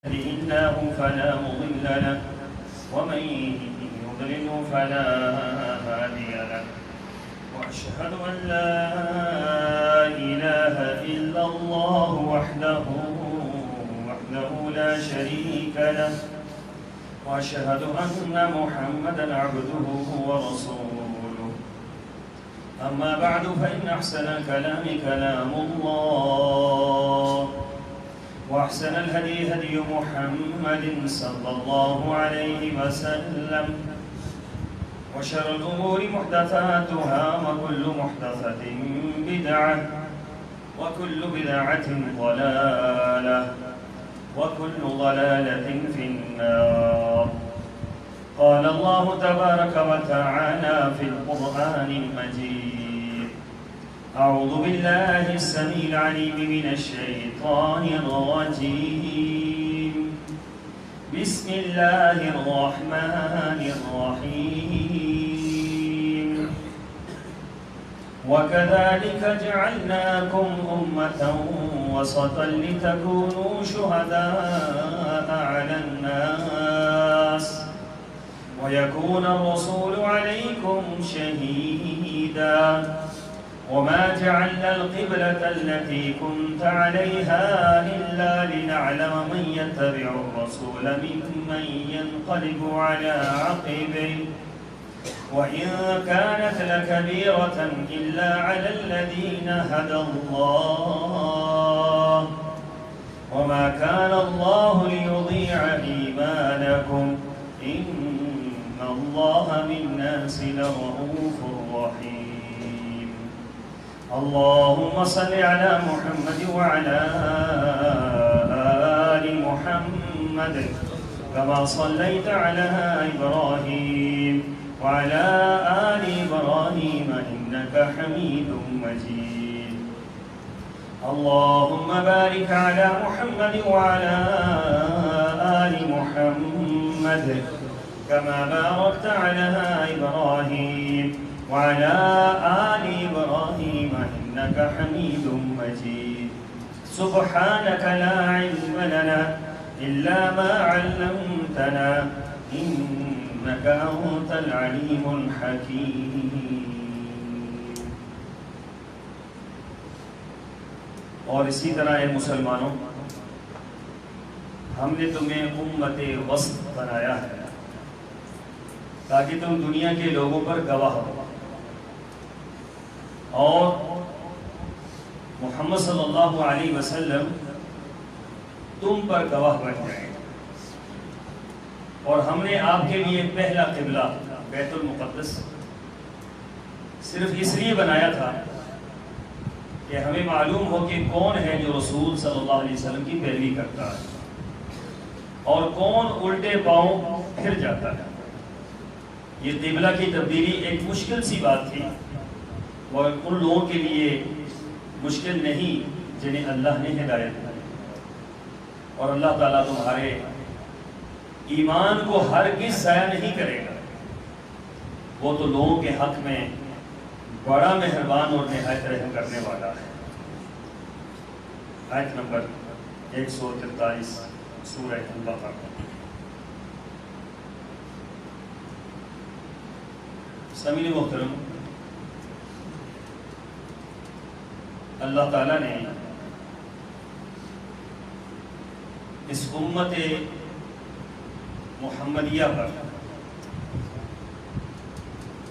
الله فلا مضل له ومن يضلل فلا هادي له وأشهد أن لا إله إلا الله وحده لا شريك له وأشهد أن محمدا عبده ورسوله أما بعد فإن أحسن الكلام كلام الله وأحسن الهدي هدي محمد صلى الله عليه وسلم وشر الأمور محدثاتها وكل محدثة بدعة وكل بدعة ضلالة وكل ضلالة في النار. قال الله تبارك وتعالى في القرآن المجيد: أعوذ بالله السميع العليم من الشيطان الرجيم. بسم الله الرحمن الرحيم. وكذلك جعلناكم أمة وسطا لتكونوا شهداء على الناس ويكون الرسول عليكم شهيدا وما جعلنا القبلة التي كنت عليها إلا لنعلم من يتبع الرسول ممن ينقلب على عقبيه وإن كانت لكبيرة إلا على الذين هدى الله وما كان الله ليضيع إيمانكم إن الله بالناس لرؤوف رحيم. اللهم صل على محمد وعلى آل محمد كما صليت على إبراهيم وعلى آل إبراهيم إنك حميد مجيد. اللهم بارك على محمد وعلى آل محمد كما باركت على إبراهيم وعلى آل إبراهيم إنك حميد مجيد. سبحانك لا علم لنا إلا ما علمتنا إنك أنت العليم الحكيم. اور اسی طرح اے مسلمانوں، ہم نے تمہیں امت وسط بنایا ہے تاکہ تم دنیا کے لوگوں پر گواہ ہو اور محمد صلی اللہ علیہ وسلم تم پر گواہ بن جائیں. اور ہم نے آپ کے لیے پہلا قبلہ بیت المقدس صرف اس لیے بنایا تھا کہ ہمیں معلوم ہو کہ کون ہے جو رسول صلی اللہ علیہ وسلم کی پیروی کرتا ہے اور کون الٹے پاؤں پھر جاتا ہے. یہ قبلہ کی تبدیلی ایک مشکل سی بات تھی اور ان لوگوں کے لیے مشکل نہیں جنہیں اللہ نے ہدایت دی. اور اللہ تعالیٰ تمہارے ایمان کو ہرگز ضائع نہیں کرے گا. وہ تو لوگوں کے حق میں بڑا مہربان اور نہایت رحم کرنے والا ہے. آیت نمبر 143 سورہ البقرہ. سامعین محترم، اللہ تعالیٰ نے اس امت محمدیہ پر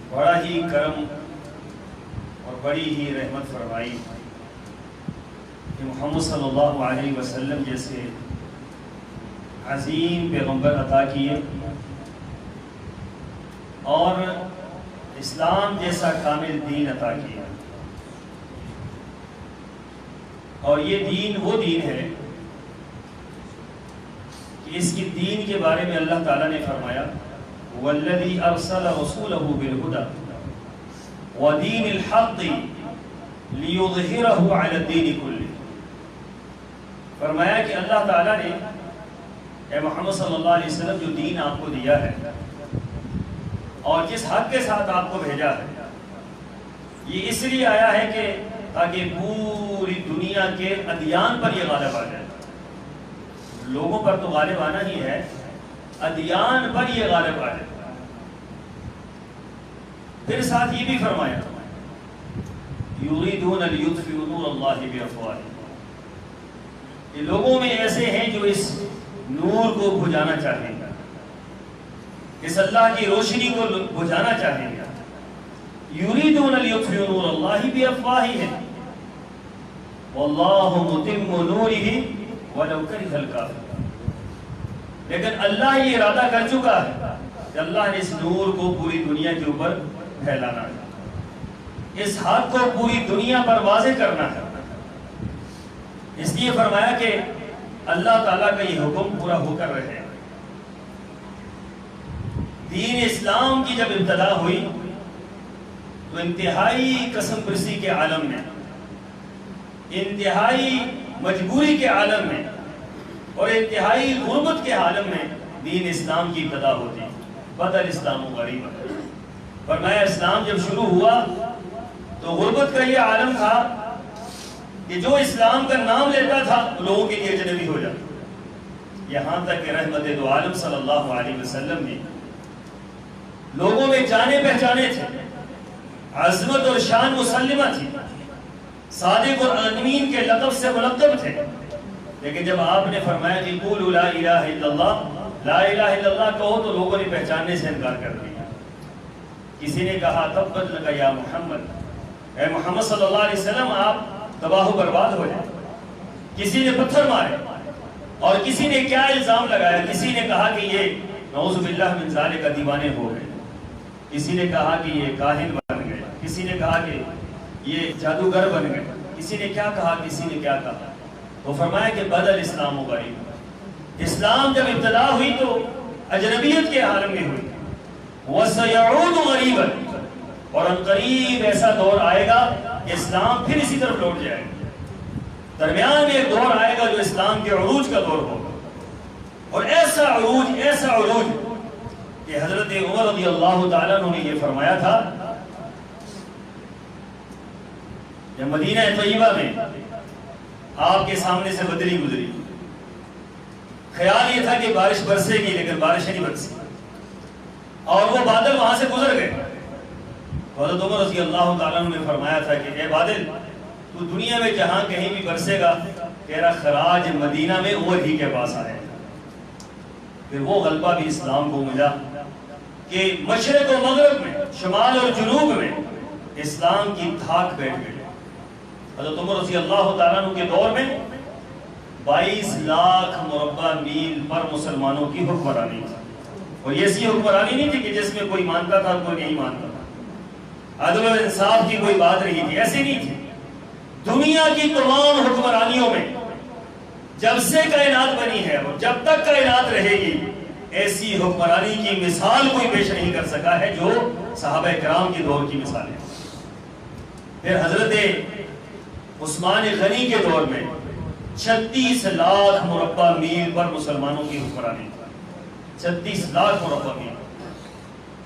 بڑا ہی کرم اور بڑی ہی رحمت فرمائی کہ محمد صلی اللہ علیہ وسلم جیسے عظیم پیغمبر عطا کیے اور اسلام جیسا کامل دین عطا کیا. اور یہ دین وہ دین ہے کہ اس کی دین کے بارے میں اللہ تعالیٰ نے فرمایا: وَالَّذِي أَرْسَلَ رَسُولَهُ بِالْهُدَى وَدِينِ الْحَقِّ لِيُظْهِرَهُ عَلَى الدِّينِ كُلِّهِ. فرمایا کہ اللہ تعالیٰ نے اے محمد صلی اللہ علیہ وسلم جو دین آپ کو دیا ہے اور جس حق کے ساتھ آپ کو بھیجا ہے، یہ اس لیے آیا ہے کہ تاکہ پوری دنیا کے ادیان پر یہ غالب آ جائے. لوگوں پر تو غالب آنا ہی ہے، ادیان پر یہ غالب آ جائے۔ پھر ساتھ یہ بھی فرمایا یریدون لیطفئوا نور اللہ بافواہہم، یہ لوگوں میں ایسے ہیں جو اس نور کو بجھانا چاہیں گے، اس اللہ کی روشنی کو بجھانا چاہیں گے۔ یریدون لیطفئوا نور اللہ بافواہہم واللہ متم نورہ ولو کرہ الکافرون، لیکن اللہ یہ ارادہ کر چکا ہے کہ اللہ نے اس نور کو پوری دنیا کے اوپر پھیلانا ہے، اس حق کو پوری دنیا پر واضح کرنا ہے۔ اس لیے فرمایا کہ اللہ تعالیٰ کا یہ حکم پورا ہو کر رہے۔ دین اسلام کی جب ابتدا ہوئی تو انتہائی قسم پرسی کے عالم میں، انتہائی مجبوری کے عالم میں اور انتہائی غربت کے عالم میں دین اسلام کی ابتدا ہوتی۔ بدأ الاسلام غریبا، فرمایا اسلام جب شروع ہوا تو غربت کا یہ عالم تھا کہ جو اسلام کا نام لیتا تھا لوگوں کے لیے اجنبی ہو جاتا، یہاں تک کہ رحمت دو عالم صلی اللہ علیہ وسلم نے لوگوں میں جانے پہچانے تھے، عظمت اور شان مسلمہ تھی، صادق اور امین کے لقب سے ملقب تھے، لیکن جب آپ نے فرمایا کہ قولوا لا الہ الا اللہ، لا الہ الا اللہ کہو، تو لوگوں نے پہچاننے سے انکار کر دیا۔ کسی نے کہا تبت لک یا محمد، اے محمد صلی اللہ علیہ وسلم آپ تباہ و برباد ہو جائیں۔ کسی نے پتھر مارے اور کسی نے کیا الزام لگایا، کسی نے کہا کہ یہ نعوذ باللہ من ذالک دیوانے ہو گئے، کسی نے کہا کہ یہ کاہن بن گئے، کسی نے کہا کہ یہ جادوگر بن گئے، کسی نے کیا کہا، کسی نے کیا کہا۔ تو فرمایا کہ بدأ الاسلام غریبا، اسلام جب ابتدا ہوئی تو اجنبیت کے عالم میں ہوئی، وَسَيَعُودُ غَرِيبًا، اور عنقریب ایسا دور آئے گا کہ اسلام پھر اسی طرف لوٹ جائے گا۔ درمیان میں ایک دور آئے گا جو اسلام کے عروج کا دور ہوگا، اور ایسا عروج کہ حضرت عمر رضی اللہ تعالیٰ عنہ نے یہ فرمایا تھا جب مدینہ طیبہ میں آپ کے سامنے سے بدری گزری، خیال یہ تھا کہ بارش برسے گی، لیکن بارش نہیں برسی، اور وہ بادل وہاں سے گزر گئے۔ حضرت عمر رضی اللہ تعالیٰ عنہ نے فرمایا تھا کہ اے بادل، تو دنیا میں جہاں کہیں بھی برسے گا تیرا خراج مدینہ میں عمر ہی کے پاس آئے گا۔ پھر وہ غلبہ بھی اسلام کو ملا کہ مشرق و مغرب میں، شمال اور جنوب میں اسلام کی دھاک بیٹھ گئی۔ حضرت عمر رضی اللہ تعالیٰ عنہ کے دور میں 22 لاکھ مربع میل پر مسلمانوں کی حکمرانی تھی، اور یہ ایسی حکمرانی نہیں تھی کہ جس میں کوئی مانتا تھا کوئی نہیں مانتا تھا، عدل و انصاف کی کوئی بات نہیں تھی، ایسی نہیں تھی۔ دنیا کی تمام حکمرانیوں میں جب سے کائنات بنی ہے اور جب تک کائنات رہے گی، ایسی حکمرانی کی مثال کوئی پیش نہیں کر سکا ہے جو صحابہ کرام کی دور کی مثال ہے۔ پھر حضرت عثمان غنی کے دور میں 36 لاکھ مربع میل پر مسلمانوں کی حکمرانی تھی، 36 لاکھ مربع میل۔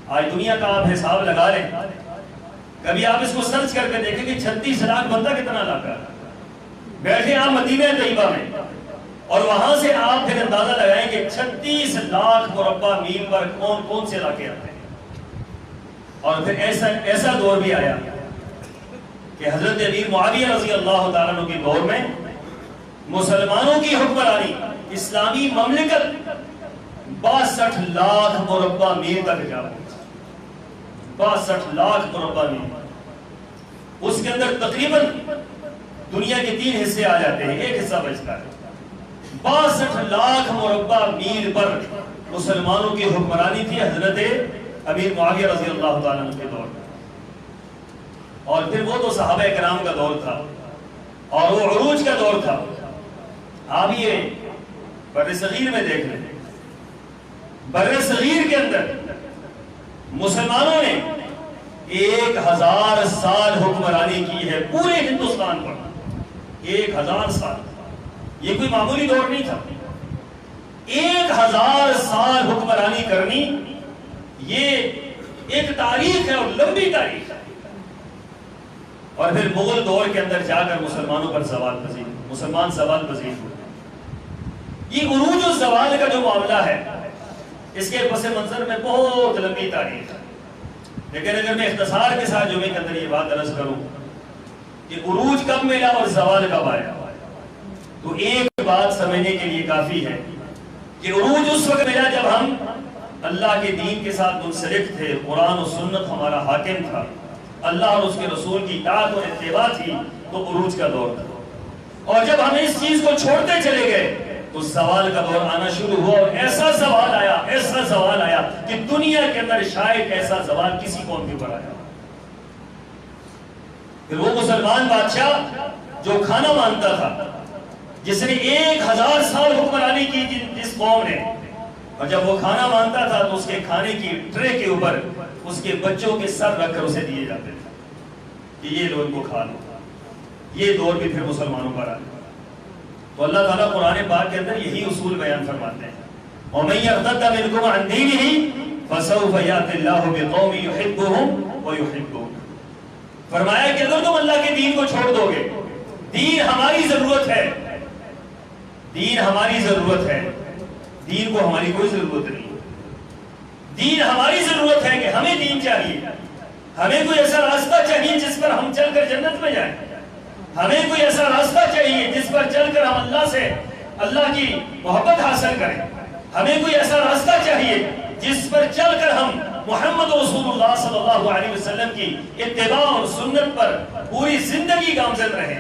آج دنیا کا آپ حساب لگا لیں، کبھی آپ اس کو سرچ کر کے دیکھیں کہ 36 لاکھ بندہ کتنا علاقہ ہے۔ بیٹھے آپ مدینہ طیبہ میں اور وہاں سے آپ پھر اندازہ لگائیں کہ 36 لاکھ مربع میل پر کون کون سے علاقے آتے ہیں۔ اور پھر ایسا دور بھی آیا کہ حضرت امیر معاویہ رضی اللہ تعالیٰ عنہ کے دور میں مسلمانوں کی حکمرانی، اسلامی مملکت 62 لاکھ مربع میل تک جا پہنچی، 62 لاکھ مربع میل۔ اس کے اندر تقریباً دنیا کے 3 حصے آ جاتے ہیں، ایک حصہ بچتا ہے۔ 62 لاکھ مربع میل پر مسلمانوں کی حکمرانی تھی حضرت امیر معاویہ رضی اللہ تعالیٰ عنہ کے دور میں۔ اور پھر وہ تو صحابہ کرام کا دور تھا اور وہ عروج کا دور تھا۔ آپ یہ بر صغیر میں دیکھ لیں، بر صغیر کے اندر مسلمانوں نے 1000 سال حکمرانی کی ہے پورے ہندوستان پر، 1000 سال۔ یہ کوئی معمولی دور نہیں تھا، 1000 سال حکمرانی کرنی یہ ایک تاریخ ہے اور لمبی تاریخ ہے۔ اور پھر مغل دور کے اندر جا کر مسلمانوں پر مسلمان زوال پذیر ہوئے۔ یہ عروج و زوال کا جو معاملہ ہے اس کے پس منظر میں بہت لمبی تاریخ ہے، لیکن اگر میں اختصار کے ساتھ جمعے کے اندر یہ بات عرض کروں کہ عروج کب ملا اور زوال کب آیا، تو ایک بات سمجھنے کے لیے کافی ہے کہ عروج اس وقت ملا جب ہم اللہ کے دین کے ساتھ منسلک تھے، قرآن و سنت ہمارا حاکم تھا، اللہ اور اس کے رسول کی اطاعت اور اتباع تھی، تو عروج کا دور تھا۔ اور جب ہم اس چیز کو چھوڑتے چلے گئے تو زوال کا دور آنا شروع ہوا، اور ایسا زوال آیا کہ دنیا کے اندر شاید ایسا زوال کسی قوم کے اوپر آیا۔ پھر وہ مسلمان بادشاہ جو کھانا مانتا تھا، جس نے 1000 سال حکمرانی کی جس قوم نے، اور جب وہ کھانا مانتا تھا تو اس کے کھانے کی ٹرے کے اوپر اس کے بچوں کے سر رکھ کر اسے دیے جاتے تھے کہ یہ لوگ کو کھا لو۔ یہ دور بھی پھر مسلمانوں پر آیا۔ تو اللہ تعالیٰ قرآن پاک کے اندر یہی اصول بیان فرماتے ہیں، وَمَن يَرْتَدَّ مِنْكُمْ عَنْ دِينِهِ فَسَوْفَ يَأْتِ اللَّهُ بِقَوْمٍ يُحِبُّهُمْ وَيُحِبُّونَهُ۔ فرمایا کہ اگر تم اللہ کے دین کو چھوڑ دو گے، دین ہماری ضرورت ہے، دین ہماری ضرورت ہے، دین کو ہماری کوئی ضرورت نہیں، دین ہماری ضرورت ہے کہ ہمیں دین چاہیے، ہمیں کوئی ایسا راستہ چاہیے جس پر ہم چل کر جنت میں جائیں، ہمیں کوئی ایسا راستہ چاہیے جس پر چل کر ہم اللہ سے اللہ کی محبت حاصل کریں، ہمیں کوئی ایسا راستہ چاہیے جس پر چل کر ہم محمد رسول اللہ صلی اللہ علیہ وسلم کی اتباع اور سنت پر پوری زندگی گامزن رہیں،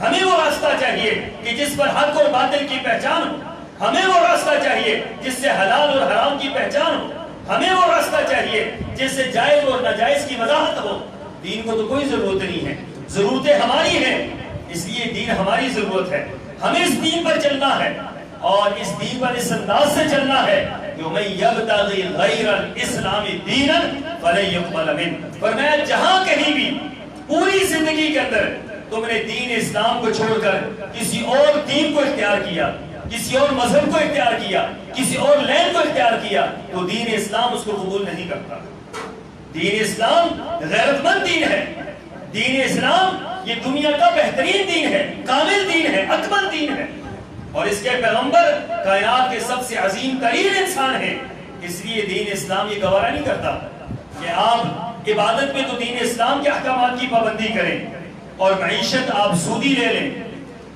ہمیں وہ راستہ چاہیے کہ جس پر حق اور باطل کی پہچان ہو، ہمیں وہ راستہ چاہیے جس سے حلال اور حرام کی پہچان ہو، ہمیں وہ راستہ چاہیے جس سے جائز اور ناجائز کی وضاحت ہو۔ دین کو تو کوئی ضرورت نہیں ہے، ضرورتیں ہماری ہیں، اس لیے دین ہماری ضرورت ہے، ہمیں اس دین پر چلنا ہے، اور اس دین پر اس انداز سے چلنا ہے کہ وَمَن يَبْتَغِ غَيْرَ الْإِسْلَامِ دِينًا فَلَن يُقْبَلَ مِنْهُ۔ فرمایا جہاں کہیں بھی پوری زندگی کے اندر تم نے دین اسلام کو چھوڑ کر کسی اور دین کو اختیار کیا، کسی اور مذہب کو اختیار کیا، کسی اور لین کو اختیار کیا، تو دین اسلام اس کو قبول نہیں کرتا۔ دین اسلام غیرت مند دین ہے، دین اسلام یہ دنیا کا بہترین دین ہے، کامل دین ہے، اکمل دین ہے، اور اس کے پیغمبر کائنات کے سب سے عظیم ترین انسان ہیں، اس لیے دین اسلام یہ گوارا نہیں کرتا کہ آپ عبادت میں تو دین اسلام کے احکامات کی پابندی کریں، اور معیشت آپ سودی لے لیں،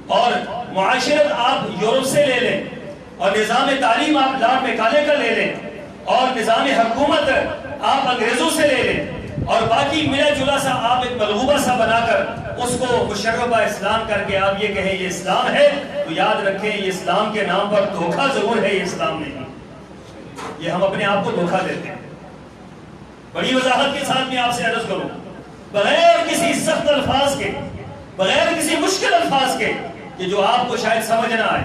اور معاشرت آپ یورپ سے لے لیں، اور نظام تعلیم آپ لارڈ میکالے کا لے لیں، اور نظام حکومت آپ انگریزوں سے لے لیں، اور باقی ملا جلا سا آپ ایک ملغوبہ سا بنا کر اس کو مشربہ اسلام کر کے آپ یہ کہیں یہ اسلام ہے، تو یاد رکھیں یہ اسلام کے نام پر دھوکہ ضرور ہے، یہ اسلام نہیں، یہ ہم اپنے آپ کو دھوکہ دیتے ہیں۔ بڑی وضاحت کے ساتھ میں آپ سے عرض کروں، بغیر کسی سخت الفاظ کے، بغیر کسی مشکل الفاظ کے کہ جو آپ کو شاید سمجھ نہ آئے،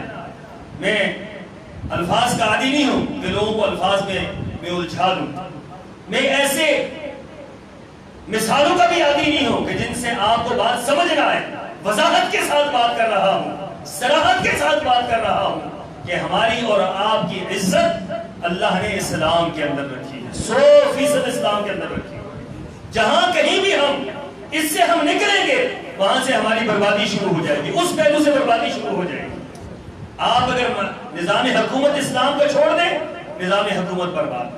میں الفاظ کا عادی نہیں ہوں کہ لوگوں کو الفاظ میں الجھا لوں، میں ایسے مثالوں کا بھی عادی نہیں ہوں کہ جن سے آپ کو بات سمجھ نہ آئے، وضاحت کے ساتھ بات کر رہا ہوں، صراحت کے ساتھ بات کر رہا ہوں کہ ہماری اور آپ کی عزت اللہ نے اسلام کے اندر رکھی ہے، 100% اسلام کے اندر رکھی ہے۔ جہاں کہیں بھی ہم اس سے ہم نکلیں گے وہاں سے ہماری بربادی شروع ہو جائے گی، اس پہلو سے بربادی شروع ہو جائے گی۔ آپ اگر نظام حکومت اسلام کو چھوڑ دیں، نظام حکومت برباد،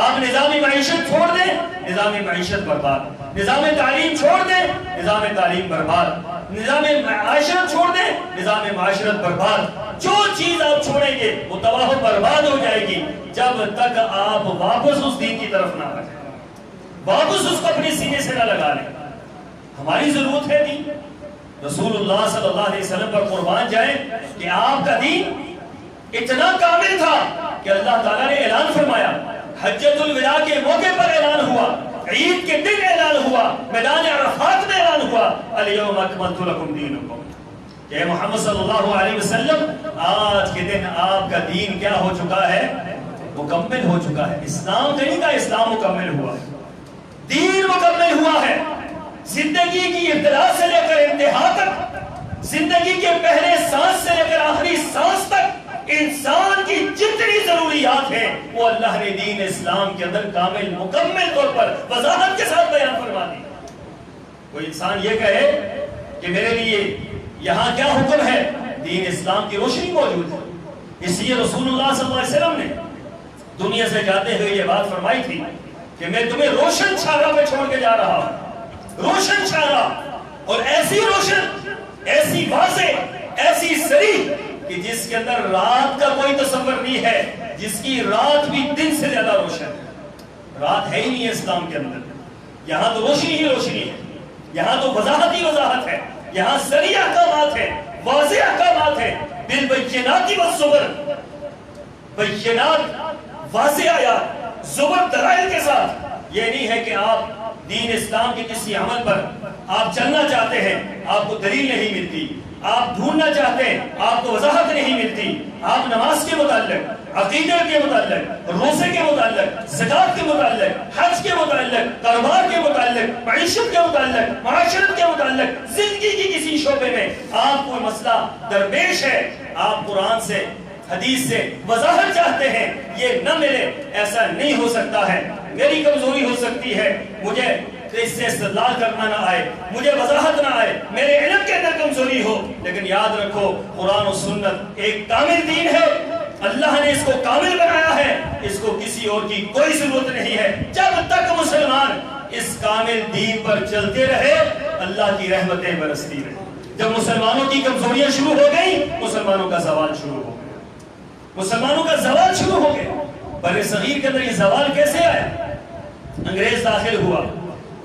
آپ نظام معیشت چھوڑ دیں، نظام معیشت برباد، نظام تعلیم چھوڑ دیں، نظام تعلیم برباد، نظام معاشرت چھوڑ دیں، نظام معاشرت برباد، جو چیز آپ چھوڑیں گے وہ تباہ و برباد ہو جائے گی جب تک آپ واپس اس دین کی طرف نہ آ جائیں، واپس اس کو اپنے سینے سے نہ لگا لیں۔ ہماری ضرورت ہے دین، رسول اللہ صلی اللہ علیہ وسلم پر قربان جائیں کہ آپ کا دین اتنا کامل تھا کہ اللہ تعالیٰ نے اعلان فرمایا، حجۃ الوداع کے موقع پر اعلان ہوا، عید کے دن اعلان ہوا، میدان عرفات میں اعلان ہوا، الیوم اکملت لکم دینکم، کہ محمد صلی اللہ علیہ وسلم آج کے دن آپ کا دین کیا ہو چکا ہے؟ مکمل ہو چکا ہے۔ اسلام نہیں کا اسلام مکمل ہوا ہے، دین مکمل ہوا ہے۔ زندگی کی ابتدا سے لے کر انتہا تک، زندگی کے پہلے سانس سے لے کر آخری سانس تک انسان کی جتنی ضروریات ہیں وہ اللہ نے دین اسلام کے اندر کامل مکمل طور پر وضاحت کے ساتھ بیان فرما دی۔ کوئی انسان یہ کہے کہ میرے لیے یہاں کیا حکم ہے، دین اسلام کی روشنی موجود ہے، اس لیے رسول اللہ صلی اللہ علیہ وسلم نے دنیا سے جاتے ہوئے یہ بات فرمائی تھی کہ میں تمہیں روشن چھایا پہ چھوڑ کے جا رہا ہوں، روشن چھایا، اور ایسی روشن، ایسی واضح، ایسی صریح کہ جس کے اندر رات کا کوئی تصور نہیں ہے، جس کی رات بھی دن سے زیادہ روشن ہے۔ رات ہے ہی نہیں ہے اسلام کے اندر، یہاں تو روشنی ہی روشنی ہے، یہاں تو وضاحت ہی وضاحت ہے، یہاں صریح احکامات ہے، واضح احکامات ہے، بالبینات والزبر، بینات واضح آیات، زبر دلائل کے ساتھ۔ یہ نہیں ہے کہ آپ دین اسلام کے کسی عمل پر آپ چلنا چاہتے ہیں، آپ کو دلیل نہیں ملتی، آپ ڈھونڈنا چاہتے ہیں، آپ کو وضاحت نہیں ملتی، آپ نماز کے متعلق، عقیدے کے متعلق، روزے کے متعلق، زکات کے متعلق، حج کے متعلق، کاروبار کے متعلق، معیشت کے متعلق، معاشرت کے متعلق، زندگی کی کسی شعبے میں آپ کوئی مسئلہ درپیش ہے، آپ قرآن سے، حدیث سے وضاحت چاہتے ہیں، یہ نہ ملے، ایسا نہیں ہو سکتا ہے۔ میری کمزوری ہو سکتی ہے، مجھے اس سے استدلال کرنا نہ آئے، مجھے وضاحت نہ آئے، میرے علم کے اندر کمزوری ہو، لیکن یاد رکھو قرآن و سنت ایک کامل دین ہے، اللہ نے اس کو کامل بنایا ہے، اس کو کسی اور کی کوئی ضرورت نہیں ہے۔ جب تک مسلمان اس کامل دین پر چلتے رہے، اللہ کی رحمتیں برستی رہے۔ جب مسلمانوں کی کمزوریاں شروع ہو گئی، مسلمانوں کا زوال شروع ہو گیا، مسلمانوں کا زوال شروع ہو گیا۔ بر صغیر کے اندر یہ زوال کیسے آیا؟ انگریز داخل ہوا،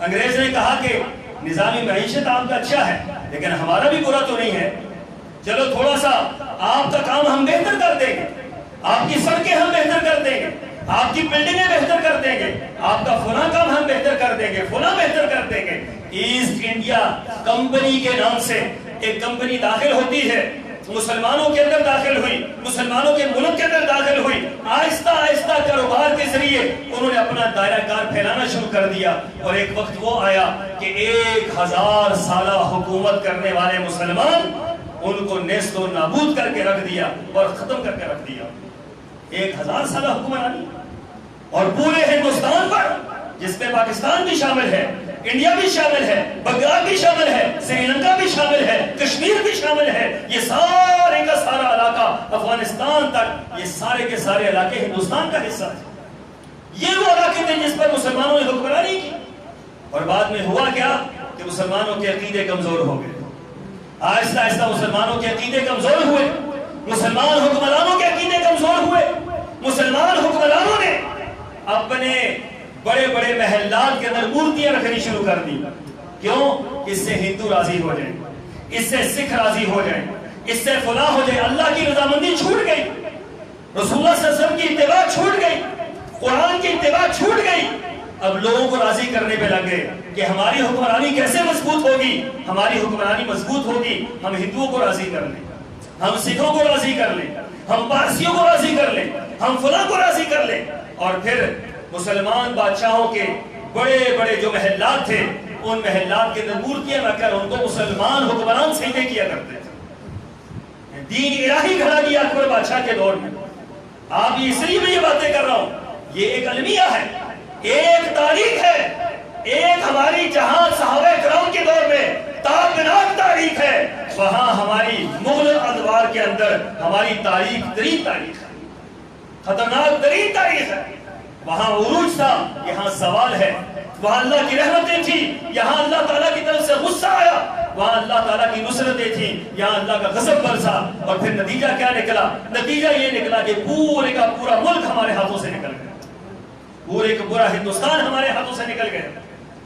انگریز نے کہا کہ نظامی معیشت آپ کا اچھا ہے لیکن ہمارا بھی برا تو نہیں ہے، چلو تھوڑا سا آپ کا کام ہم بہتر کر دیں گے، آپ کی سڑکیں ہم بہتر کر دیں گے، آپ کی بلڈنگیں بہتر کر دیں گے، آپ کا فلاں کام ہم بہتر کر دیں گے، فلاں بہتر کر دیں گے۔ ایسٹ انڈیا کمپنی کے نام سے ایک کمپنی داخل ہوتی ہے، مسلمانوں کے اندر داخل ہوئی، مسلمانوں کے ملک کے اندر داخل ہوئی، آہستہ آہستہ کاروبار کے ذریعے انہوں نے اپنا دائرہ کار پھیلانا شروع کر دیا، اور ایک وقت وہ آیا کہ 1000 سالہ حکومت کرنے والے مسلمان ان کو نیست و نابود کر کے رکھ دیا اور ختم کر کے رکھ دیا۔ 1000 سالہ حکمرانی، اور پورے ہندوستان پر، جس میں پاکستان بھی شامل ہے، انڈیا بھی شامل ہے، بنگال بھی شامل ہے، سری لنکا بھی شامل ہے، کشمیر بھی شامل ہے، یہ سارے کا سارا علاقہ افغانستان تک، یہ سارے کے سارے علاقے ہندوستان کا حصہ تھے۔ یہ وہ علاقے تھے جس پر مسلمانوں نے حکمرانی کی، اور بعد میں ہوا کیا کہ مسلمانوں کے عقیدے کمزور ہو گئے، آہستہ آہستہ مسلمانوں کے عقیدے کمزور ہوئے، مسلمان حکمرانوں کے عقیدے کمزور ہوئے، مسلمان حکمرانوں نے اپنے بڑے بڑے محلات کے اندر مورتیاں رکھنی شروع کر دی۔ کیوں؟ اس سے ہندو راضی ہو جائیں، اس سے سکھ راضی ہو جائیں، اس سے فلاں ہو جائے، اللہ کی رضامندی چھوٹ گئی، رسول اللہ صلی اللہ علیہ وسلم کی اتباع چھوٹ گئی، قرآن کی اتباع چھوٹ گئی۔ اب لوگوں کو راضی کرنے پہ لگ گئے کہ ہماری حکمرانی کیسے مضبوط ہوگی، ہماری حکمرانی مضبوط ہوگی، ہم ہندوؤں کو راضی کر لیں، ہم سکھوں کو راضی کر لیں، ہم پارسیوں کو راضی کر لیں، ہم فلاں کو راضی کر لیں۔ اور پھر مسلمان بادشاہوں کے بڑے بڑے جو محلات تھے، ان محلات کے اندر مورتیاں رکھ کر ان کو مسلمان حکمران سجدے کیا کرتے تھے۔ دین الہی کھڑا کیا اکبر بادشاہ کے دور میں۔ آپ اس لیے میں یہ باتیں کر رہا ہوں، یہ ایک المیہ ہے، ایک تاریخ ہے، ایک ہماری جہاں صحابہ کرام کے دور میں تابناک تاریخ ہے، وہاں ہماری مغل ادوار کے اندر ہماری تاریخ ترین تاریخ ہے، خطرناک ترین تاریخ ہے۔ وہاں عروج تھا، یہاں زوال ہے، وہاں اللہ کی رحمتیں تھیں، یہاں اللہ تعالیٰ کی طرف سے غصہ آیا، وہاں اللہ تعالیٰ کی نصرتیں تھیں، یہاں اللہ کا غضب برسا، اور پھر نتیجہ کیا نکلا؟ نتیجہ یہ نکلا کہ پورے کا پورا ملک ہمارے ہاتھوں سے نکل گیا، پورے کا پورا ہندوستان ہمارے ہاتھوں سے نکل گیا،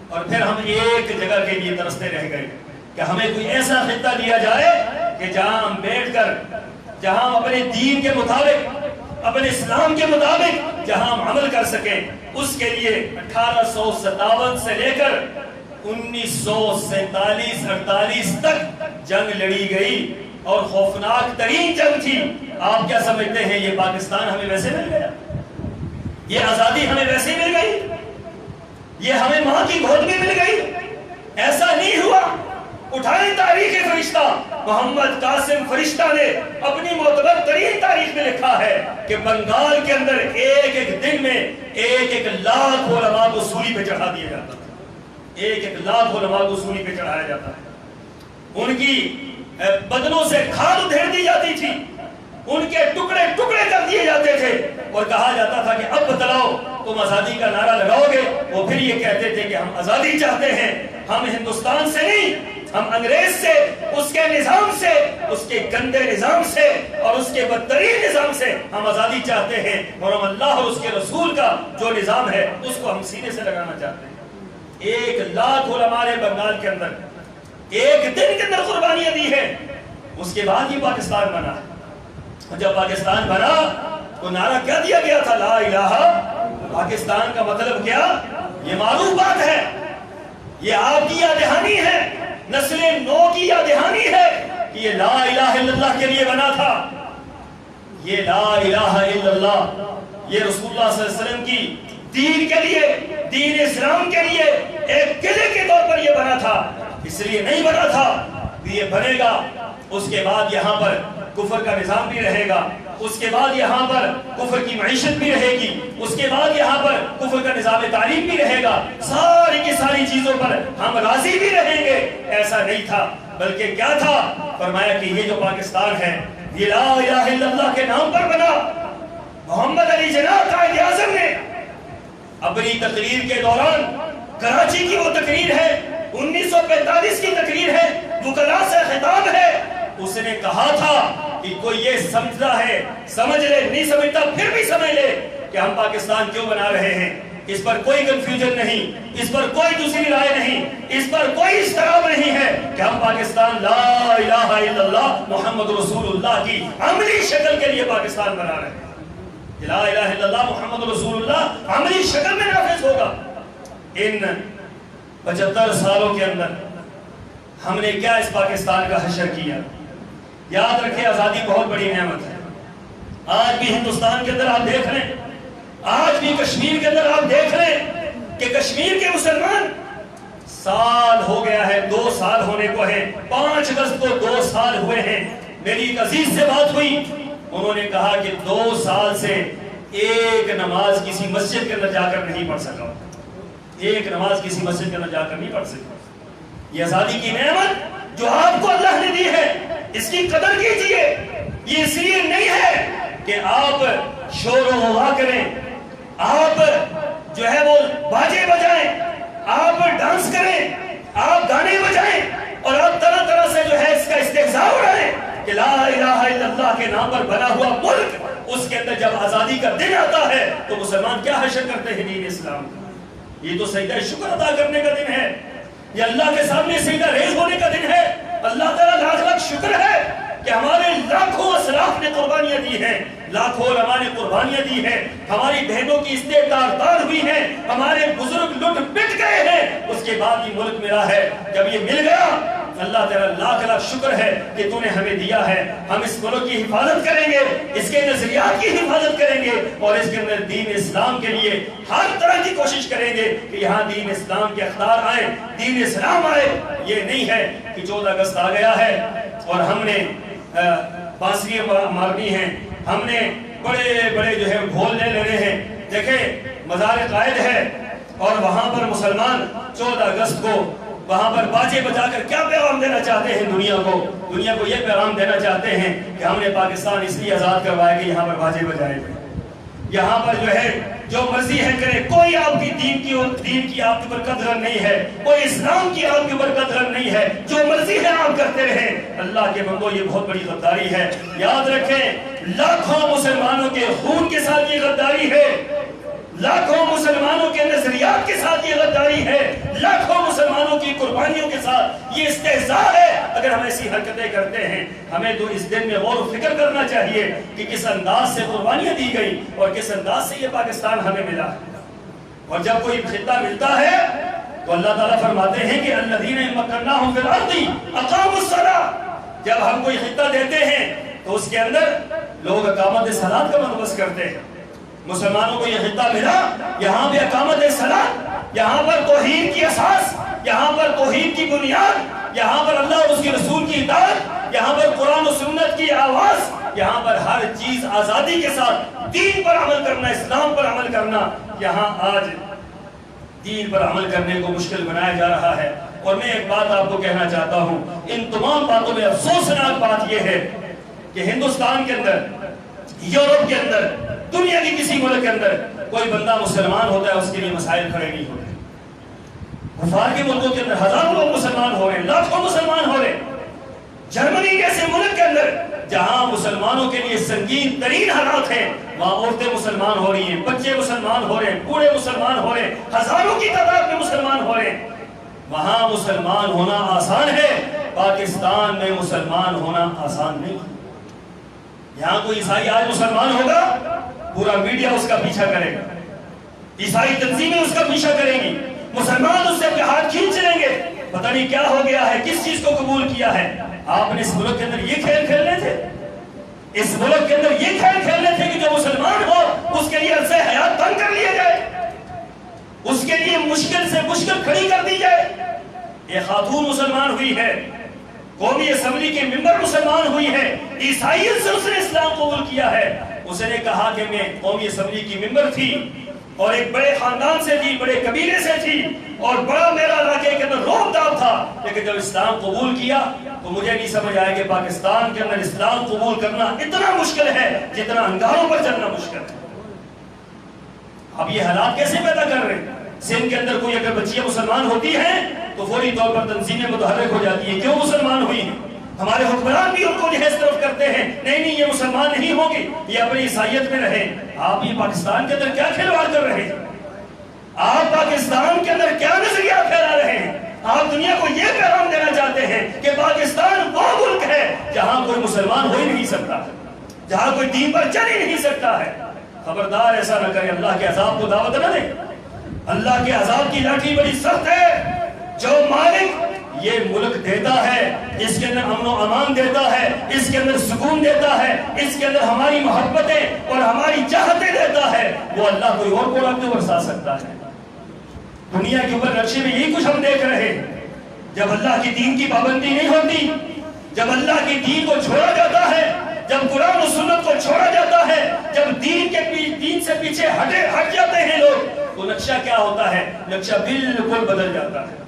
اور پھر ہم ایک جگہ کے لیے ترستے رہ گئے کہ ہمیں کوئی ایسا خطہ دیا جائے کہ جہاں ہم بیٹھ کر، جہاں ہم اپنے دین کے مطابق، اپنے اسلام کے مطابق جہاں ہم عمل کر سکیں۔ اس کے لیے 1857 سے لے کر 1947-48 تک جنگ لڑی گئی، اور خوفناک ترین جنگ تھی۔ آپ کیا سمجھتے ہیں یہ پاکستان ہمیں ویسے مل گیا؟ یہ آزادی ہمیں ویسے مل گئی؟ یہ ہمیں ماں کی گود میں مل گئی؟ ایسا نہیں ہوا۔ اٹھائیں تاریخ فرشتہ، محمد قاسم فرشتہ نے اپنی معتبر ترین تاریخ میں لکھا ہے کہ بنگال کے اندر ایک ایک دن میں 1,00,000 علماء کو سولی پہ چڑھا دیا جاتا ہے، 1,00,000 علماء کو سولی پہ چڑھایا جاتا ہے، ان کی بدنوں سے کھال ادھیڑ دی جاتی تھی، ان کے ٹکڑے ٹکڑے کر دیے جاتے تھے اور کہا جاتا تھا کہ اب بتلاؤ تم آزادی کا نعرہ لگاؤ گے؟ وہ پھر یہ کہتے تھے کہ ہم آزادی چاہتے ہیں، ہم ہندوستان سے نہیں، ہم انگریز سے، اس کے نظام سے، اس کے گندے نظام سے اور اس کے بدترین نظام سے ہم آزادی چاہتے ہیں، اور ہم اللہ اور اس کے رسول کا جو نظام ہے اس کو ہم سینے سے لگانا چاہتے ہیں۔ 1 لاکھ علماء نے بنگال کے اندر ایک دن کے اندر قربانیاں دی ہیں، اس کے بعد ہی پاکستان بنا۔ جب پاکستان بنا تو نعرہ کیا دیا گیا تھا؟ لا الہ۔ پاکستان کا مطلب کیا؟ یہ معروف بات ہے، یہ آپ کی یاد دہانی ہے، نسل نو کی یاد دہانی ہے کہ یہ لا الہ الا اللہ کے لیے بنا تھا۔ یہ لا الہ الا اللہ یہ رسول اللہ صلی اللہ علیہ وسلم کی دین کے لیے، دین اسلام کے لیے ایک قلعے کے طور پر یہ بنا تھا، اس لیے نہیں بنا تھا کہ یہ بنے گا اس کے بعد یہاں پر کفر کا نظام بھی رہے گا، اس کے بعد یہاں پر کفر کی معیشت بھی رہے گی، اس کے بعد یہاں پر کفر کا نظام تعلیم بھی رہے گا، ساری کی ساری چیزوں پر ہم راضی بھی رہیں گے۔ ایسا نہیں تھا، بلکہ کیا تھا؟ فرمایا کہ یہ جو پاکستان ہے یہ لا الہ الا اللہ کے نام پر بنا۔ محمد علی جناح قائد اعظم نے اپنی تقریر کے دوران، کراچی کی وہ تقریر ہے، 1945 کی تقریر ہے، وکلاء سے خطاب ہے، اس نے کہا تھا کہ کوئی یہ سمجھتا ہے سمجھ لے، نہیں سمجھتا پھر بھی سمجھ لے کہ ہم پاکستان کیوں بنا رہے ہیں۔ اس پر کوئی کنفیوژن نہیں، اس پر کوئی دوسری رائے نہیں، اس پر کوئی اضطراب نہیں ہے کہ ہم پاکستان لا الہ الا اللہ محمد رسول اللہ کی عملی شکل کے لیے پاکستان بنا رہے ہیں۔ لا الہ الا اللہ محمد رسول اللہ عملی شکل میں نافذ ہوگا۔ ان 75 سالوں کے اندر ہم نے کیا اس پاکستان کا حشر کیا؟ یاد رکھیں آزادی بہت بڑی نعمت ہے۔ آج بھی ہندوستان کے اندر آپ دیکھ لیں، آج بھی کشمیر کے اندر آپ دیکھ لیں کہ کشمیر کے مسلمان، سال ہو گیا ہے، 2 سال ہونے کو ہے، 5 اگست کو 2 سال ہوئے ہیں۔ میری ایک عزیز سے بات ہوئی، انہوں نے کہا کہ 2 سال سے ایک نماز کسی مسجد کے اندر جا کر نہیں پڑھ سکا، ایک نماز کسی مسجد کے اندر جا کر نہیں پڑھ سکا۔ یہ آزادی کی نعمت جو آپ کو اللہ نے دی ہے، اس کی قدر کیجئے۔ یہ اس لیے نہیں ہے کہ آپ شور و غوغا کریں، آپ جو ہے وہ باجے بجائیں، آپ ڈانس کریں، آپ گانے بجائیں اور آپ طرح طرح سے جو ہے اس کا استہزاء اڑائیں کہ لا الہ الا اللہ کے نام پر بنا ہوا ملک، اس کے اندر جب آزادی کا دن آتا ہے تو مسلمان کیا حشر کرتے ہیں دین اسلام کا؟ یہ تو سجدہ شکر ادا کرنے کا دن ہے، یہ اللہ کے سامنے سجدہ ریز ہونے کا دن ہے۔ اللہ تعالیٰ لاکھ لاکھ شکر ہے کہ ہمارے لاکھوں اسلاف نے قربانیاں دی ہیں، لاکھوں علماء نے قربانیاں دی ہیں، ہماری بہنوں کی عزتیں تار تار ہوئی ہیں، ہمارے بزرگ لٹ پٹ گئے ہیں، اس کے بعد یہ ملک ملا ہے۔ جب یہ مل گیا اللہ تعالیٰ لاکھ لاکھ شکر ہے کہ تو نے ہمیں دیا ہے، ہم اس ملک کی حفاظت کریں گے، اس کے نظریات کی حفاظت کریں گے اور اس کے اندر دین اسلام کے لیے ہر طرح کی کوشش کریں گے کہ یہاں دین اسلام کے اقدار آئے، دین اسلام آئے۔ یہ نہیں ہے کہ 14 اگست آ گیا ہے اور ہم نے بانسریاں مارنی ہیں، ہم نے بڑے بڑے جو ہے ڈھول لے لینے ہیں۔ دیکھیں مزار قائد ہے اور وہاں پر مسلمان 14 اگست کو وہاں پر باجے بجا کر کیا پیغام دینا چاہتے ہیں دنیا کو یہ پیغام دینا چاہتے ہیں کہ ہم نے پاکستان اس لیے آزاد کروایا کہ یہاں پر باجے بجائے گئے، یہاں پر جو ہے جو مرضی ہے کرے، کوئی آپ کی دین کی آپ کے اوپر قدر نہیں ہے، کوئی اسلام کی آپ کے اوپر قدر نہیں ہے، جو مرضی ہے آپ کرتے رہیں۔ اللہ کے بندو یہ بہت بڑی غداری ہے، یاد رکھیں لاکھوں مسلمانوں کے خون کے ساتھ یہ غداری ہے، لاکھوں مسلمانوں کے نظریات کے ساتھ یہ غداری ہے، لاکھوں مسلمانوں کی قربانیوں کے ساتھ یہ استہزاء ہے۔ اگر ہم ایسی حرکتیں کرتے ہیں ہمیں تو اس دن میں غور و فکر کرنا چاہیے کہ کس انداز سے قربانیاں دی گئی اور کس انداز سے یہ پاکستان ہمیں ملا۔ اور جب کوئی خطہ ملتا ہے تو اللہ تعالیٰ فرماتے ہیں کہ الذین مکناہم فی الارض اقاموا الصلاۃ، جب ہم کوئی خطہ دیتے ہیں تو اس کے اندر لوگ اقامت صلاۃ کا بندوبست کرتے ہیں۔ مسلمانوں کو یہ خطہ ملا، یہاں پہ اقامت صلاۃ، یہاں پر توحید کی اساس، یہاں پر توحید کی بنیاد، یہاں پر اللہ اور اس کے رسول کی اطاعت، یہاں پر قرآن و سنت کی آواز، یہاں پر ہر چیز آزادی کے ساتھ دین پر عمل کرنا، اسلام پر عمل کرنا۔ یہاں آج دین پر عمل کرنے کو مشکل بنایا جا رہا ہے۔ اور میں ایک بات آپ کو کہنا چاہتا ہوں، ان تمام باتوں میں افسوسناک بات یہ ہے کہ ہندوستان کے اندر، یورپ کے اندر، دنیا کی کسی ملک کے اندر کوئی بندہ مسلمان ہوتا ہے اس کے لیے مسائل کھڑے نہیں ہوتے. کفار کے ملکوں کے اندر ہزاروں لوگ مسلمان ہو رہے ہیں، لاکھوں مسلمان ہو رہے ہیں. جرمنی جیسے ملک کے اندر جہاں مسلمانوں کے لیے سنگین ترین حالات ہیں، وہاں عورتیں مسلمان ہو رہی ہیں، بچے مسلمان ہو رہے ہیں، بوڑھے مسلمان ہو رہے ہیں، ہزاروں کی تعداد میں مسلمان ہو رہے ہیں. وہاں مسلمان ہونا آسان ہے، پاکستان میں مسلمان ہونا آسان نہیں. یہاں کوئی عیسائی آج مسلمان ہوگا، پورا میڈیا اس کا پیچھا کرے گا، عیسائی تنظیمیں اس کا پیچھا کریں گی، مسلمان اس سے اپنے ہاتھ کھینچ لیں گے. پتہ نہیں کیا ہو گیا ہے، کس چیز کو قبول کیا ہے. آپ نے اس ملک کے اندر یہ کھیل کھیلنے تھے، اس ملک کے اندر یہ کھیل کھیلنے تھے کہ جو مسلمان ہو اس کے لیے عرصہ حیات بند کر لیا جائے، اس کے لیے مشکل سے مشکل کھڑی کر دی جائے. ایک خاتون مسلمان ہوئی ہے، قومی اسمبلی کے ممبر مسلمان ہوئی ہے، عیسائیت سے اس نے اسلام قبول کیا ہے. اس نے کہا کہ میں قومی اسمبلی کی ممبر تھی اور ایک بڑے خاندان سے تھی، بڑے قبیلے سے تھی اور بڑا میرا علاقے کے اندر روب داب تھا، لیکن جب اسلام قبول کیا تو مجھے نہیں سمجھ آیا کہ پاکستان کے اندر اسلام قبول کرنا اتنا مشکل ہے جتنا انگاروں پر چلنا مشکل ہے. اب یہ حالات کیسے پیدا کر رہے ہیں؟ سندھ کے اندر کوئی اگر بچیاں مسلمان ہوتی ہیں تو فوری طور پر تنظیمیں متحرک ہو جاتی ہیں، کیوں مسلمان ہوئی ہیں؟ ہمارے حکمران بھی ان کو جہیز طرف کرتے ہیں، نہیں یہ مسلمان نہیں ہوگی، یہ اپنی عیسائیت میں رہے. آپ یہ پاکستان کے اندر کیا کھلواڑ کر رہے ہیں؟ آپ پاکستان کے اندر کیا نظریہ پھیلا رہے ہیں؟ آپ دنیا کو یہ پیغام دینا چاہتے ہیں کہ پاکستان وہ ملک ہے جہاں کوئی مسلمان ہو ہی نہیں سکتا، جہاں کوئی دین پر چل ہی نہیں سکتا ہے. خبردار ایسا نہ کریں، اللہ کے عذاب کو دعوت نہ دیں. اللہ کے عذاب کی لاٹھی بڑی سخت ہے. جو مالک یہ ملک دیتا ہے، اس کے اندر امن و امان دیتا ہے، اس کے اندر سکون دیتا ہے، اس کے اندر ہماری محبتیں اور ہماری چاہتیں دیتا ہے، وہ اللہ کوئی اور کو اپنے برسا سکتا ہے. دنیا کے اوپر نقشے میں یہی کچھ ہم دیکھ رہے ہیں. جب اللہ کی دین کی پابندی نہیں ہوتی، جب اللہ کی دین کو چھوڑا جاتا ہے، جب قرآن و سنت کو چھوڑا جاتا ہے، جب دین سے پیچھے ہٹ جاتے ہیں لوگ، تو نقشہ کیا ہوتا ہے؟ نقشہ بالکل بدل جاتا ہے،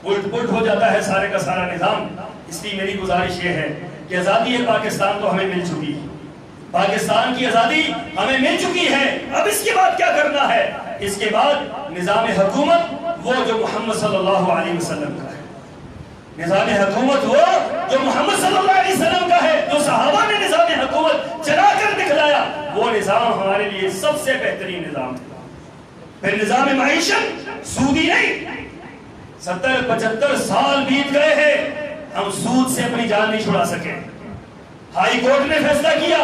الٹ پلٹ ہو جاتا ہے سارے کا سارا نظام. اس لیے میری گزارش یہ ہے کہ آزادی پاکستان تو ہمیں مل چکی ہے، پاکستان کی آزادی ہمیں مل چکی ہے. اب اس کے بعد کیا کرنا ہے؟ اس کے بعد نظام حکومت وہ جو محمد صلی اللہ علیہ وسلم کا ہے، نظام حکومت وہ جو محمد صلی اللہ علیہ وسلم کا ہے، جو صحابہ نے نظام حکومت چلا کر دکھلایا، وہ نظام ہمارے لیے سب سے بہترین نظام ہے. پھر نظام معیشت سودی نہیں. 70-75 سال بیت گئے ہیں، ہم سود سے اپنی جان نہیں چھڑا سکے. ہائی کورٹ نے فیصلہ کیا،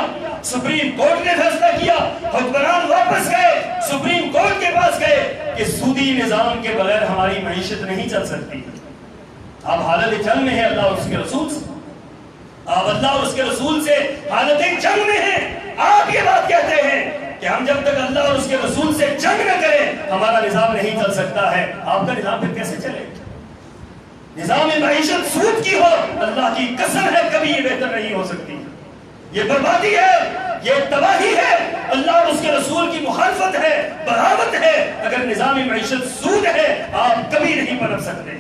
سپریم کورٹ نے فیصلہ کیا، حکمران واپس گئے، سپریم کورٹ کے پاس گئے کہ سودی نظام کے بغیر ہماری معیشت نہیں چل سکتی. آپ حالت جنگ میں ہیں اللہ اور اس کے رسول سے، آپ اللہ اور اس کے رسول سے حالت جنگ میں ہیں. آپ یہ بات کہتے ہیں کہ ہم جب تک اللہ اور اس کے رسول سے جنگ نہ کریں ہمارا نظام نہیں چل سکتا ہے. آپ کا نظام پھر کیسے چلے؟ نظام معیشت سود کی ہو، اللہ کی قسم ہے کبھی یہ بہتر نہیں ہو سکتی. یہ بربادی ہے، یہ تباہی ہے، اللہ اور اس کے رسول کی مخالفت ہے، بغاوت ہے. اگر نظام معیشت سود ہے آپ کبھی نہیں پنپ سکتے،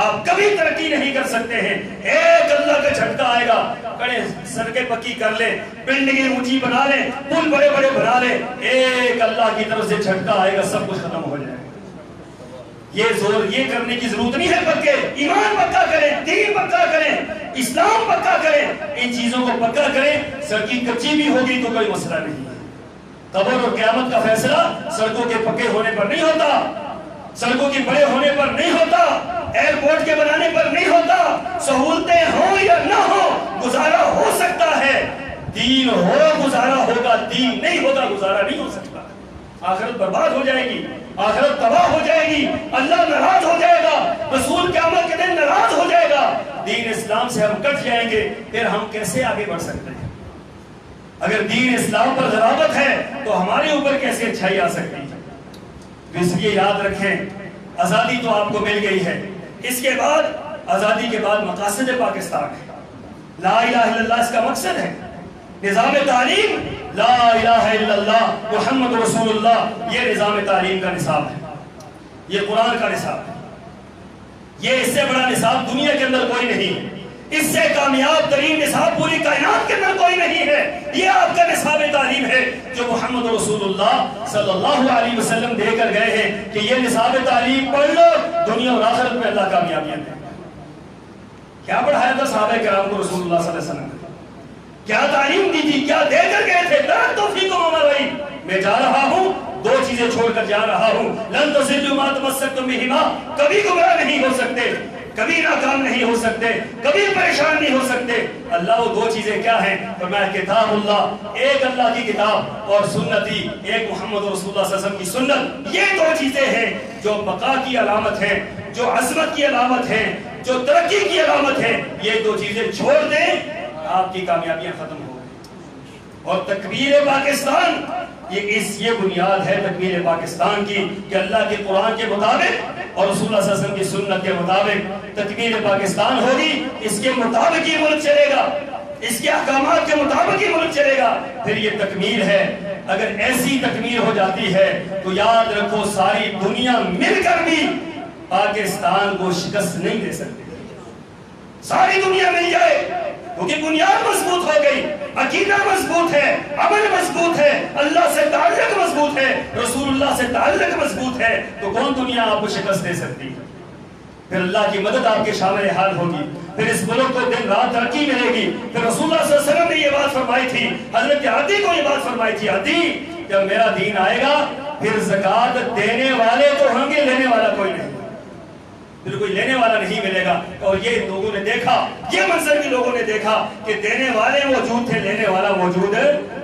آپ کبھی ترقی نہیں کر سکتے ہیں. ایک اللہ کا جھٹکا آئے گا، کڑے سڑکیں پکی کر لیں، بلڈنگیں اونچی بنا لیں، پل بڑے بڑے بنا لیں، ایک اللہ کی طرف سے جھٹکا آئے گا، سب کچھ ختم ہو جائے گا. یہ کرنے کی ضرورت نہیں ہے. پکے ایمان پکا کریں، دین پکا کریں، اسلام پکا کریں، ان چیزوں کو پکا کریں. سڑکی کچی بھی ہوگی تو کوئی مسئلہ نہیں ہے. قبر اور قیامت کا فیصلہ سڑکوں کے پکے ہونے پر نہیں ہوتا، سڑکوں کے بڑے ہونے پر نہیں ہوتا، ایئرپورٹ کے بنانے پر نہیں ہوتا. سہولتیں ہوں یا نہ ہو گزارا ہو سکتا ہے. دین ہو گزارا ہوگا، دین نہیں ہوگا گزارا نہیں ہو سکتا. آخرت برباد ہو جائے گی، آخرت تباہ ہو جائے گی، اللہ ناراض ہو جائے گا، رسول قیامت کے دن ناراض ہو جائے گا. دین اسلام سے ہم کٹ جائیں گے، پھر ہم کیسے آگے بڑھ سکتے ہیں؟ اگر دین اسلام پر غرابت ہے تو ہمارے اوپر کیسے اچھائی آ سکتی ہے؟ اس لیے یاد رکھیں آزادی تو آپ کو مل گئی ہے. اس کے بعد آزادی کے بعد مقاصد پاکستان ہے. لا الہ الا اللہ اس کا مقصد ہے. نظام تعلیم لا الہ الا اللہ محمد رسول اللہ، یہ نظام تعلیم کا نصاب ہے، یہ قرآن کا نصاب ہے. یہ اس سے بڑا نصاب دنیا کے اندر کوئی نہیں ہے. اس سے کامیاب ترین نصاب پوری کائنات کے اندر کوئی نہیں ہے. یہ آپ کا نصاب تعلیم ہے جو محمد رسول اللہ صلی اللہ علیہ وسلم دے کر گئے ہیں کہ یہ نصاب تعلیم پڑھ لو, دنیا اور آخرت میں اللہ کامیابیاں دے. کیا پڑھایا تھا صحابہ کرام کو رسول اللہ صلی اللہ علیہ وسلم, کیا تعلیم دی تھی, کیا دے کر گئے تھے؟ ترکت فیکم امرین, میں جا رہا ہوں, دو چیزیں چھوڑ کر جا رہا ہوں. لن تضلوا ما تمسکتم بہما, کبھی گمراہ نہیں ہو سکتے, کبھی ناکام نہیں ہو سکتے, کبھی پریشان نہیں ہو سکتے. اللہ وہ دو چیزیں کیا ہیں؟ فرمایا کتاب اللہ, ایک اللہ کی کتاب, اور سنتی, ایک محمد رسول اللہ صلی اللہ علیہ وسلم کی سنت. یہ دو چیزیں ہیں جو بقا کی علامت ہے, جو عظمت کی علامت ہے, جو ترقی کی علامت ہے. یہ دو چیزیں چھوڑ دیں, آپ کی کامیابیاں ختم ہو گئی. اور تکبیر پاکستان, یہ بنیاد ہے تکبیر پاکستان کی کہ اللہ کے قرآن کے مطابق اور رسول اللہ صلی اللہ علیہ وسلم کی سنت کے مطابق تکبیر پاکستان ہوگی. اس کے مطابق یہ ملک چلے گا, اس کے احکامات کے مطابق یہ ملک چلے گا. پھر یہ تکمیل ہے. اگر ایسی تکمیل ہو جاتی ہے تو یاد رکھو ساری دنیا مل کر بھی پاکستان کو شکست نہیں دے سکتی. ساری دنیا مل جائے, کیونکہ بنیاد مضبوط ہو گئی, عقیدہ مضبوط ہے, عمل مضبوط ہے, اللہ سے تعلق مضبوط ہے, رسول اللہ سے تعلق مضبوط ہے, تو کون دنیا آپ کو شکست دے سکتی ہے؟ پھر اللہ کی مدد آپ کے شامل حال ہوگی, پھر اس ملک کو دن رات ترقی ملے گی. پھر رسول اللہ صلی اللہ علیہ وسلم نے یہ بات فرمائی تھی, حضرت عدی کو یہ بات فرمائی تھی, عدی جب میرا دین آئے گا پھر زکوٰۃ دینے والے تو ہوں گے, لینے والا کوئی نہیں, پھر کوئی لینے والا نہیں ملے گا. اور یہ لوگوں نے دیکھا, یہ منظر بھی لوگوں نے دیکھا کہ دینے والے موجود تھے, لینے والا موجود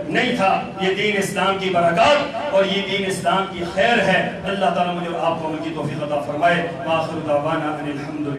نہیں تھا. یہ دین اسلام کی برکات اور یہ دین اسلام کی خیر ہے. اللہ تعالیٰ مجھے اور آپ کو ان کی توفیق عطا فرمائے. وآخر دعوانا ان الحمد للہ.